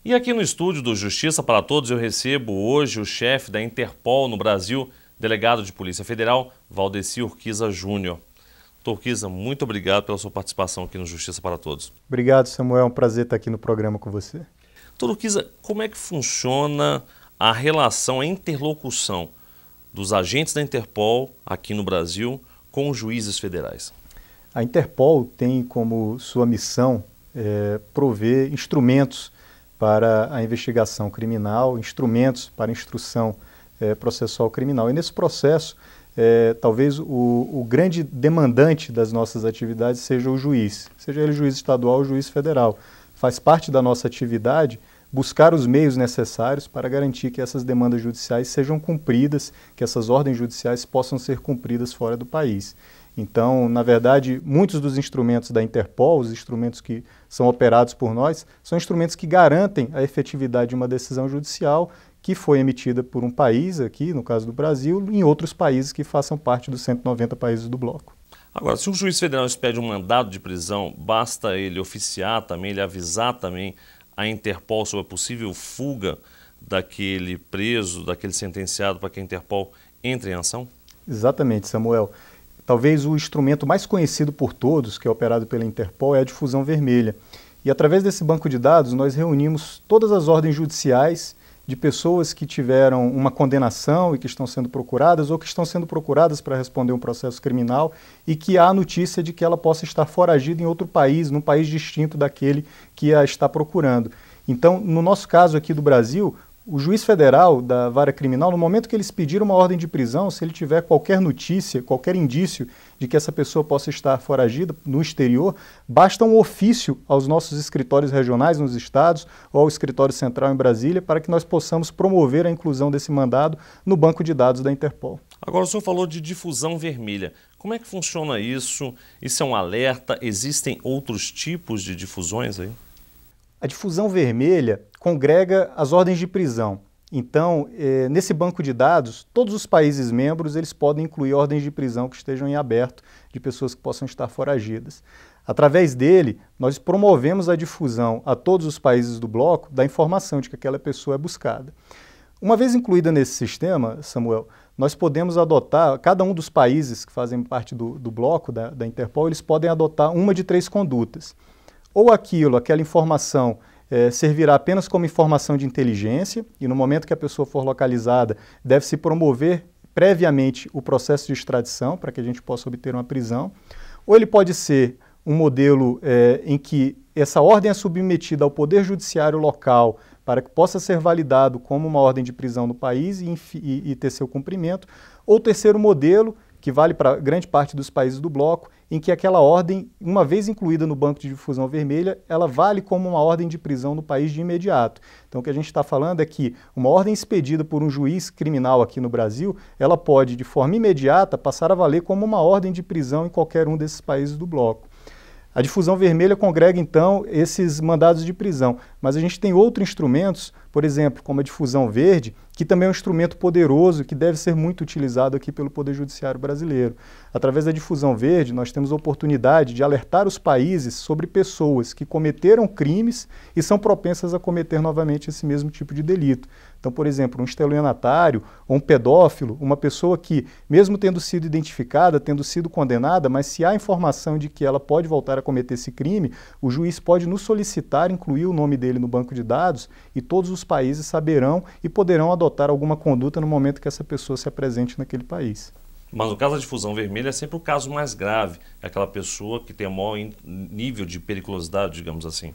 E aqui no estúdio do Justiça para Todos eu recebo hoje o chefe da Interpol no Brasil, delegado de Polícia Federal, Valdeci Urquiza Júnior. Doutor Urquiza, muito obrigado pela sua participação aqui no Justiça para Todos. Obrigado, Samuel. É um prazer estar aqui no programa com você. Doutor Urquiza, como é que funciona a relação, a interlocução dos agentes da Interpol aqui no Brasil com os juízes federais? A Interpol tem como sua missão prover instrumentos para a investigação criminal, instrumentos para a instrução processual criminal. E nesse processo, talvez o grande demandante das nossas atividades seja o juiz, seja ele juiz estadual ou juiz federal. Faz parte da nossa atividade buscar os meios necessários para garantir que essas demandas judiciais sejam cumpridas, que essas ordens judiciais possam ser cumpridas fora do país. Então, na verdade, muitos dos instrumentos da Interpol, os instrumentos que são operados por nós, são instrumentos que garantem a efetividade de uma decisão judicial que foi emitida por um país, aqui no caso do Brasil, em outros países que façam parte dos 190 países do bloco. Agora, se um juiz federal expede um mandado de prisão, basta ele oficiar também, ele avisar também a Interpol sobre a possível fuga daquele preso, daquele sentenciado, para que a Interpol entre em ação? Exatamente, Samuel. Talvez o instrumento mais conhecido por todos, que é operado pela Interpol, é a difusão vermelha. E através desse banco de dados, nós reunimos todas as ordens judiciais de pessoas que tiveram uma condenação e que estão sendo procuradas ou que estão sendo procuradas para responder um processo criminal e que há notícia de que ela possa estar foragida em outro país, num país distinto daquele que a está procurando. Então, no nosso caso aqui do Brasil, o juiz federal da vara criminal, no momento que eles pediram uma ordem de prisão, se ele tiver qualquer notícia, qualquer indício de que essa pessoa possa estar foragida no exterior, basta um ofício aos nossos escritórios regionais nos estados ou ao escritório central em Brasília para que nós possamos promover a inclusão desse mandado no banco de dados da Interpol. Agora, o senhor falou de difusão vermelha. Como é que funciona isso? Isso é um alerta? Existem outros tipos de difusões aí? A difusão vermelha congrega as ordens de prisão. Então, nesse banco de dados, todos os países membros eles podem incluir ordens de prisão que estejam em aberto de pessoas que possam estar foragidas. Através dele, nós promovemos a difusão a todos os países do bloco da informação de que aquela pessoa é buscada. Uma vez incluída nesse sistema, Samuel, nós podemos adotar, cada um dos países que fazem parte do bloco da Interpol, eles podem adotar uma de três condutas. Ou aquela informação servirá apenas como informação de inteligência e no momento que a pessoa for localizada deve-se promover previamente o processo de extradição para que a gente possa obter uma prisão. Ou ele pode ser um modelo em que essa ordem é submetida ao Poder Judiciário local para que possa ser validado como uma ordem de prisão no país e ter seu cumprimento. Ou terceiro modelo, que vale para grande parte dos países do bloco, em que aquela ordem, uma vez incluída no banco de difusão vermelha, ela vale como uma ordem de prisão no país de imediato. Então o que a gente está falando é que uma ordem expedida por um juiz criminal aqui no Brasil, ela pode, de forma imediata, passar a valer como uma ordem de prisão em qualquer um desses países do bloco. A difusão vermelha congrega, então, esses mandados de prisão, mas a gente tem outros instrumentos, por exemplo, como a difusão verde, que também é um instrumento poderoso que deve ser muito utilizado aqui pelo Poder Judiciário brasileiro. Através da difusão verde, nós temos a oportunidade de alertar os países sobre pessoas que cometeram crimes e são propensas a cometer novamente esse mesmo tipo de delito. Então, por exemplo, um estelionatário ou um pedófilo, uma pessoa que, mesmo tendo sido identificada, tendo sido condenada, mas se há informação de que ela pode voltar a cometer esse crime, o juiz pode nos solicitar incluir o nome dele no banco de dados e todos os países saberão e poderão adotar alguma conduta no momento que essa pessoa se apresente naquele país. Mas no caso da difusão vermelha é sempre o caso mais grave, é aquela pessoa que tem o maior nível de periculosidade, digamos assim.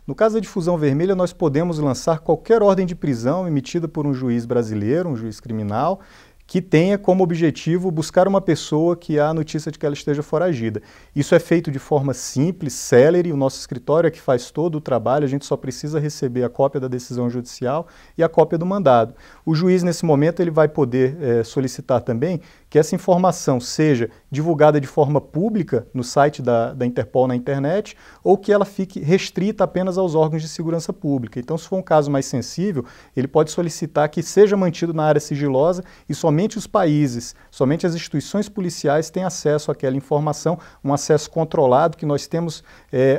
No caso da difusão vermelha, nós podemos lançar qualquer ordem de prisão emitida por um juiz brasileiro, um juiz criminal, que tenha como objetivo buscar uma pessoa que há notícia de que ela esteja foragida. Isso é feito de forma simples, célere, o nosso escritório é que faz todo o trabalho, a gente só precisa receber a cópia da decisão judicial e a cópia do mandado. O juiz, nesse momento, ele vai poder solicitar também que que essa informação seja divulgada de forma pública no site da Interpol na internet ou que ela fique restrita apenas aos órgãos de segurança pública. Então, se for um caso mais sensível, ele pode solicitar que seja mantido na área sigilosa e somente os países, somente as instituições policiais têm acesso àquela informação, um acesso controlado, que nós temos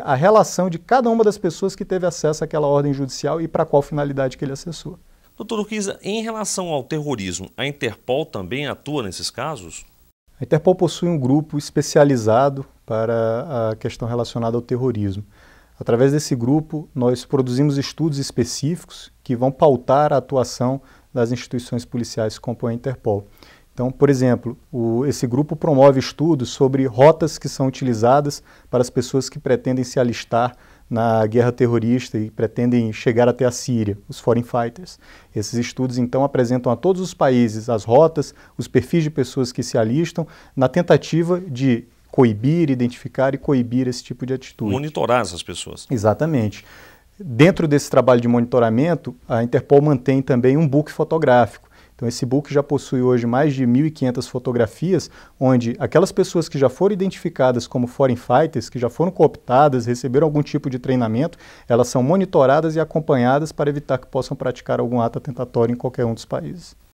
a relação de cada uma das pessoas que teve acesso àquela ordem judicial e para qual finalidade que ele acessou. Doutor Urquiza, em relação ao terrorismo, a Interpol também atua nesses casos? A Interpol possui um grupo especializado para a questão relacionada ao terrorismo. Através desse grupo, nós produzimos estudos específicos que vão pautar a atuação das instituições policiais que compõem a Interpol. Então, por exemplo, esse grupo promove estudos sobre rotas que são utilizadas para as pessoas que pretendem se alistar na guerra terrorista e pretendem chegar até a Síria, os foreign fighters. Esses estudos, então, apresentam a todos os países as rotas, os perfis de pessoas que se alistam, na tentativa de coibir, identificar e coibir esse tipo de atitude. Monitorar essas pessoas. Exatamente. Dentro desse trabalho de monitoramento, a Interpol mantém também um book fotográfico. Então, esse book já possui hoje mais de 1.500 fotografias, onde aquelas pessoas que já foram identificadas como foreign fighters, que já foram cooptadas, receberam algum tipo de treinamento, elas são monitoradas e acompanhadas para evitar que possam praticar algum ato atentatório em qualquer um dos países.